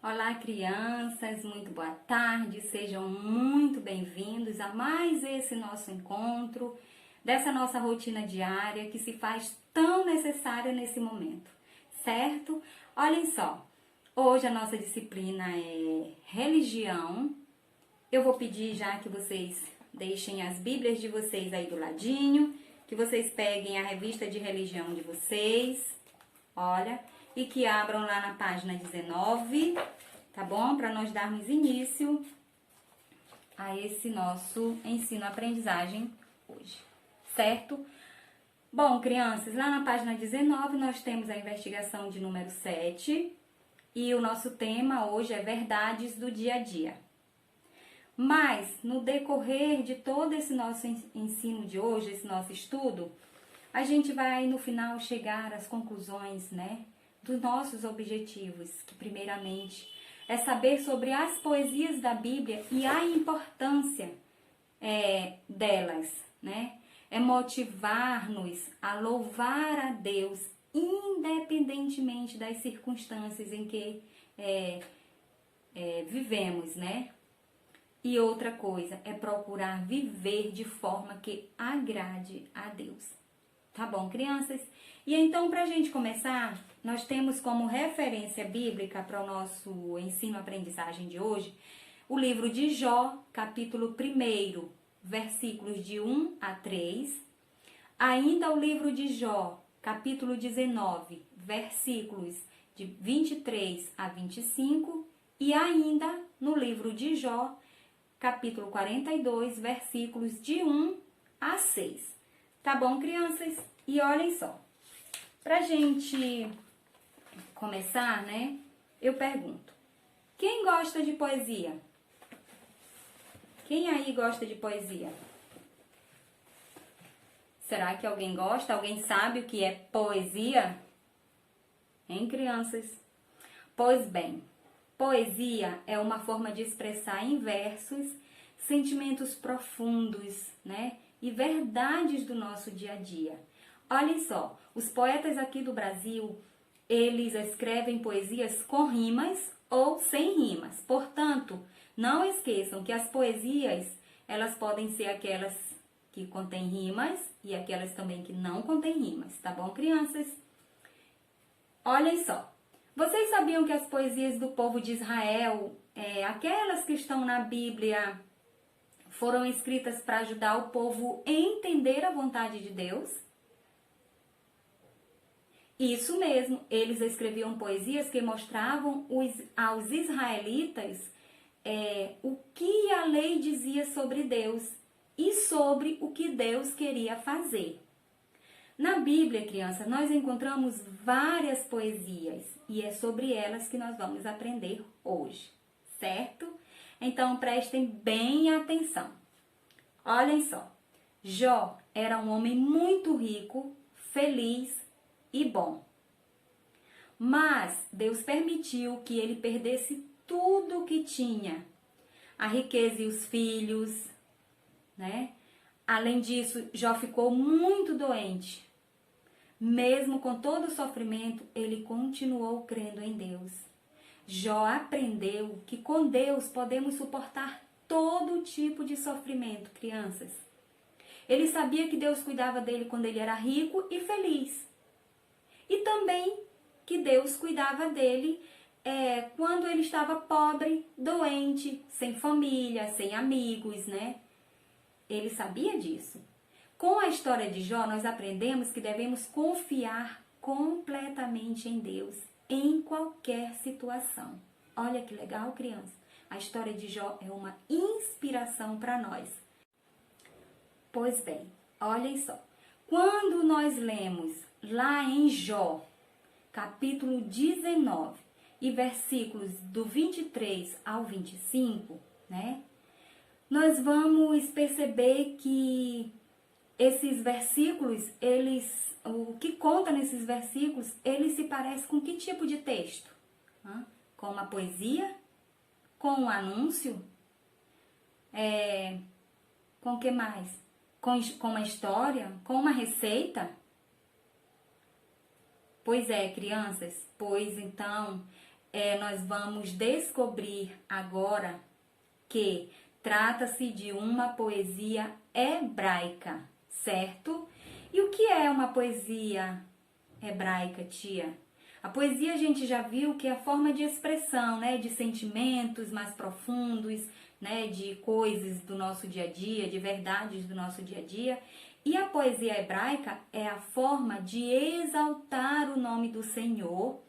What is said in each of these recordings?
Olá, crianças, muito boa tarde, sejam muito bem-vindos a mais esse nosso encontro, dessa nossa rotina diária que se faz tão necessária nesse momento, certo? Olhem só, hoje a nossa disciplina é religião. Eu vou pedir já que vocês deixem as Bíblias de vocês aí do ladinho, que vocês peguem a revista de religião de vocês, olha, e que abram lá na página 19, tá bom? Para nós darmos início a esse nosso ensino-aprendizagem hoje, certo? Bom, crianças, lá na página 19 nós temos a investigação de número 7 e o nosso tema hoje é verdades do dia a dia. Mas, no decorrer de todo esse nosso ensino de hoje, esse nosso estudo, a gente vai no final chegar às conclusões, né, dos nossos objetivos, que primeiramente é saber sobre as poesias da Bíblia e a importância delas, né? É motivar-nos a louvar a Deus, independentemente das circunstâncias em que vivemos, né? E outra coisa é procurar viver de forma que agrade a Deus. Tá bom, crianças? E então, para a gente começar, nós temos como referência bíblica para o nosso ensino-aprendizagem de hoje o livro de Jó, capítulo 1, versículos de 1 a 3. Ainda o livro de Jó, capítulo 19, versículos de 23 a 25. E ainda no livro de Jó, capítulo 42, versículos de 1 a 6. Tá bom, crianças? E olhem só, pra gente começar, né, eu pergunto, quem gosta de poesia? Quem aí gosta de poesia? Será que alguém gosta? Alguém sabe o que é poesia? Hein, crianças? Pois bem, poesia é uma forma de expressar em versos sentimentos profundos, né? E verdades do nosso dia a dia. Olhem só, os poetas aqui do Brasil, eles escrevem poesias com rimas ou sem rimas. Portanto, não esqueçam que as poesias, elas podem ser aquelas que contêm rimas e aquelas também que não contêm rimas, tá bom, crianças? Olhem só, vocês sabiam que as poesias do povo de Israel, aquelas que estão na Bíblia, foram escritas para ajudar o povo a entender a vontade de Deus? Isso mesmo, eles escreviam poesias que mostravam aos israelitas o que a lei dizia sobre Deus e sobre o que Deus queria fazer. Na Bíblia, criança, nós encontramos várias poesias e é sobre elas que nós vamos aprender hoje, certo? Então, prestem bem atenção. Olhem só, Jó era um homem muito rico, feliz e bom. Mas Deus permitiu que ele perdesse tudo o que tinha, a riqueza e os filhos, né? Além disso, Jó ficou muito doente. Mesmo com todo o sofrimento, ele continuou crendo em Deus. Jó aprendeu que com Deus podemos suportar todo tipo de sofrimento, crianças. Ele sabia que Deus cuidava dele quando ele era rico e feliz. E também que Deus cuidava dele quando ele estava pobre, doente, sem família, sem amigos, né? Ele sabia disso. Com a história de Jó, nós aprendemos que devemos confiar completamente em Deus, em qualquer situação. Olha que legal, criança. A história de Jó é uma inspiração para nós. Pois bem, olhem só. Quando nós lemos lá em Jó, capítulo 19, e versículos do 23 ao 25, né? Nós vamos perceber que esses versículos, o que conta nesses versículos, eles se parecem com que tipo de texto? Com uma poesia? Com um anúncio? Com o que mais? Com uma história? Com uma receita? Pois é, crianças, pois então, nós vamos descobrir agora que trata-se de uma poesia hebraica, certo? E o que é uma poesia hebraica, tia? A poesia a gente já viu que é a forma de expressão, né, de sentimentos mais profundos, né, de coisas do nosso dia a dia, de verdades do nosso dia a dia. E a poesia hebraica é a forma de exaltar o nome do Senhor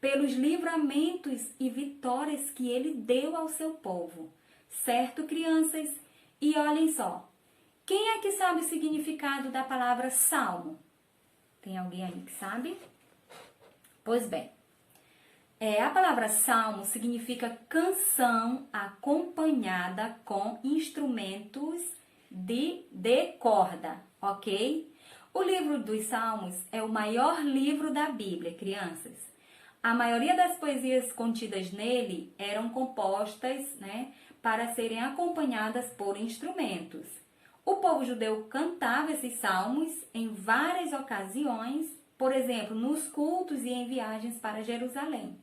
pelos livramentos e vitórias que ele deu ao seu povo. Certo, crianças? E olhem só, quem é que sabe o significado da palavra salmo? Tem alguém aí que sabe? Pois bem, a palavra salmo significa canção acompanhada com instrumentos de corda, ok? O livro dos Salmos é o maior livro da Bíblia, crianças. A maioria das poesias contidas nele eram compostas, né, para serem acompanhadas por instrumentos. O povo judeu cantava esses salmos em várias ocasiões, por exemplo, nos cultos e em viagens para Jerusalém.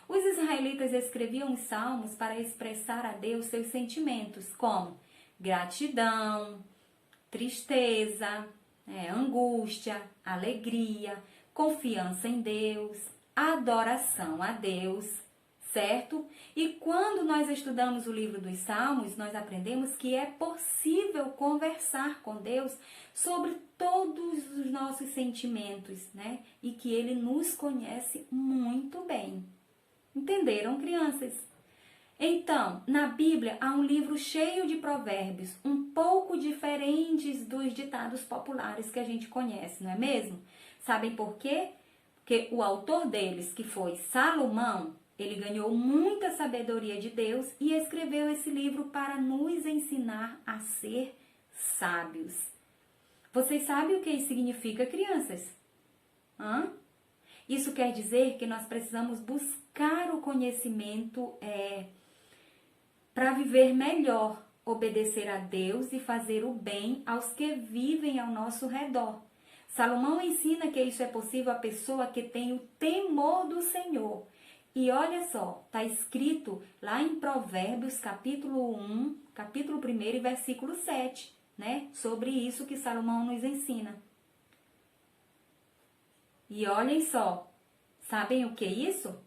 Os israelitas escreviam os salmos para expressar a Deus seus sentimentos, como gratidão, tristeza, angústia, alegria, confiança em Deus, adoração a Deus, certo? E quando nós estudamos o livro dos Salmos, nós aprendemos que é possível conversar com Deus sobre todos os nossos sentimentos, né? E que Ele nos conhece muito bem. Entenderam, crianças? Então, na Bíblia há um livro cheio de provérbios, um pouco diferentes dos ditados populares que a gente conhece, não é mesmo? Sabem por quê? Porque o autor deles, que foi Salomão, ele ganhou muita sabedoria de Deus e escreveu esse livro para nos ensinar a ser sábios. Vocês sabem o que isso significa, crianças? Isso quer dizer que nós precisamos buscar o conhecimento para viver melhor, obedecer a Deus e fazer o bem aos que vivem ao nosso redor. Salomão ensina que isso é possível à pessoa que tem o temor do Senhor. E olha só, está escrito lá em Provérbios, capítulo 1, capítulo 1 e versículo 7, né? Sobre isso que Salomão nos ensina. E olhem só, sabem o que é isso?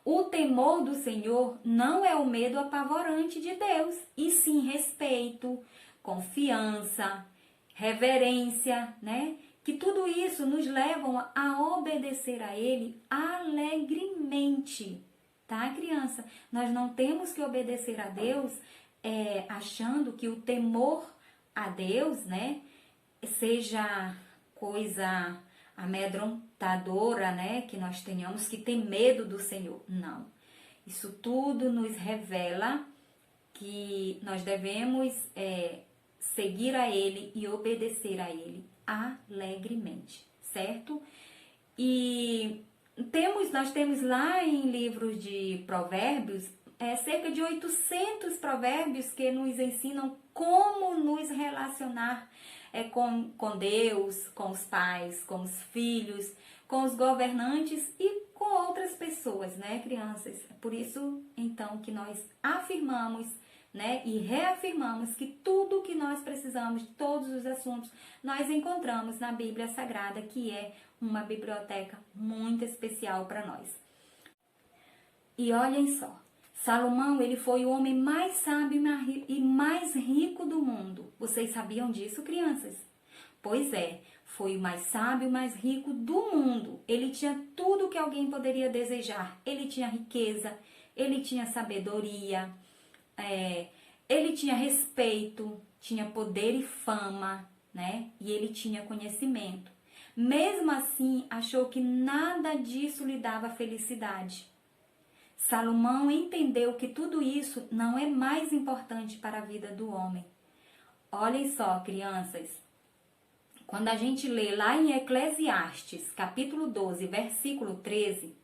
O temor do Senhor não é o medo apavorante de Deus, e sim respeito, confiança, reverência, né? Que tudo isso nos levam a obedecer a Ele alegremente, tá, criança? Nós não temos que obedecer a Deus achando que o temor a Deus, né, seja coisa amedrontadora, né, que nós tenhamos que ter medo do Senhor. Não. Isso tudo nos revela que nós devemos seguir a Ele e obedecer a Ele alegremente, certo? E nós temos lá em livros de provérbios, cerca de 800 provérbios que nos ensinam como nos relacionar com Deus, com os pais, com os filhos, com os governantes e com outras pessoas, né, crianças? É por isso, então, que nós afirmamos, né, e reafirmamos que tudo que nós precisamos, todos os assuntos, nós encontramos na Bíblia Sagrada, que é uma biblioteca muito especial para nós. E olhem só, Salomão, ele foi o homem mais sábio e mais rico do mundo. Vocês sabiam disso, crianças? Pois é, foi o mais sábio e mais rico do mundo. Ele tinha tudo que alguém poderia desejar. Ele tinha riqueza, ele tinha sabedoria, ele tinha respeito, tinha poder e fama, né? E ele tinha conhecimento. Mesmo assim, achou que nada disso lhe dava felicidade. Salomão entendeu que tudo isso não é mais importante para a vida do homem. Olhem só, crianças, quando a gente lê lá em Eclesiastes, capítulo 12, versículo 13,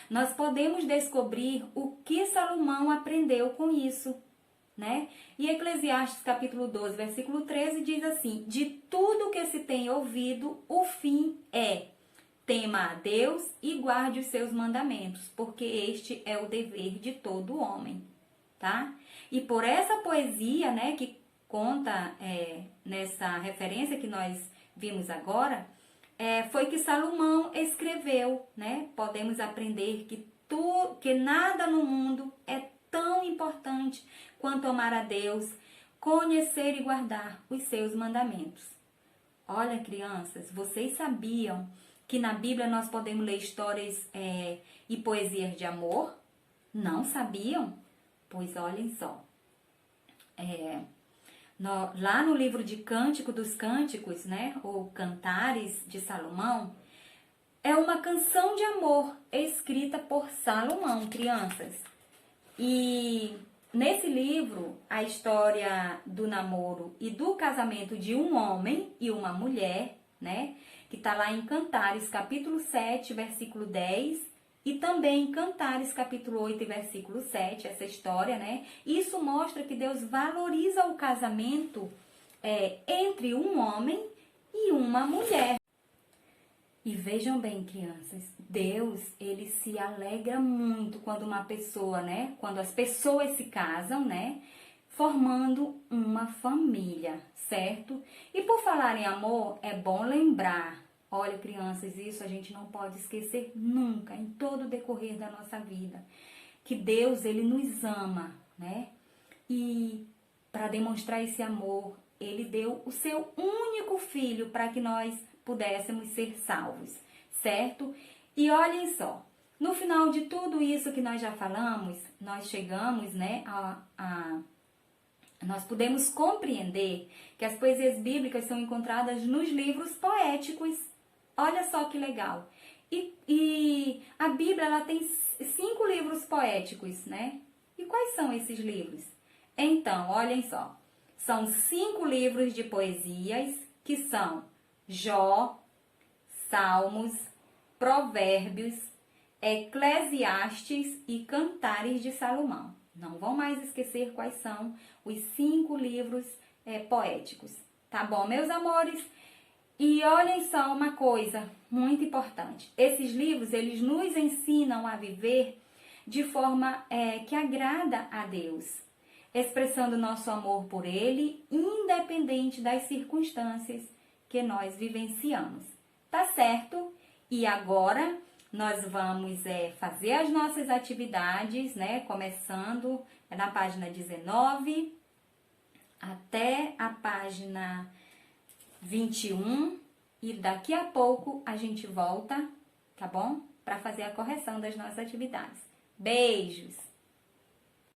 nós podemos descobrir o que Salomão aprendeu com isso, né? E Eclesiastes, capítulo 12, versículo 13, diz assim: de tudo que se tem ouvido, o fim é tema a Deus e guarde os seus mandamentos, porque este é o dever de todo homem, tá? E por essa poesia, né, que conta nessa referência que nós vimos agora, foi que Salomão escreveu, né? Podemos aprender que nada no mundo é tão importante quanto amar a Deus, conhecer e guardar os seus mandamentos. Olha, crianças, vocês sabiam que na Bíblia nós podemos ler histórias e poesias de amor? Não sabiam? Pois olhem só. Lá no livro de Cântico dos Cânticos, né, ou Cantares de Salomão, é uma canção de amor escrita por Salomão, crianças. E nesse livro, a história do namoro e do casamento de um homem e uma mulher, né, que está lá em Cantares, capítulo 7, versículo 10, e também em Cantares, capítulo 8, versículo 7, essa história, né? Isso mostra que Deus valoriza o casamento entre um homem e uma mulher. E vejam bem, crianças, Deus, ele se alegra muito quando uma pessoa, né? Quando as pessoas se casam, né? Formando uma família, certo? E por falar em amor, é bom lembrar. Olha, crianças, isso a gente não pode esquecer nunca, em todo o decorrer da nossa vida. Que Deus, ele nos ama, né? E para demonstrar esse amor, ele deu o seu único filho para que nós pudéssemos ser salvos, certo? E olhem só, no final de tudo isso que nós já falamos, nós chegamos, né, nós podemos compreender que as poesias bíblicas são encontradas nos livros poéticos. Olha só que legal. E a Bíblia, ela tem 5 livros poéticos, né? E quais são esses livros? Então, olhem só. São 5 livros de poesias que são Jó, Salmos, Provérbios, Eclesiastes e Cantares de Salomão. Não vão mais esquecer quais são os 5 livros poéticos. Tá bom, meus amores? E olhem só uma coisa muito importante. Esses livros, eles nos ensinam a viver de forma que agrada a Deus, expressando nosso amor por Ele, independente das circunstâncias que nós vivenciamos. Tá certo? E agora nós vamos fazer as nossas atividades, né? Começando na página 19 até a página 21, e daqui a pouco a gente volta, tá bom? Para fazer a correção das nossas atividades. Beijos!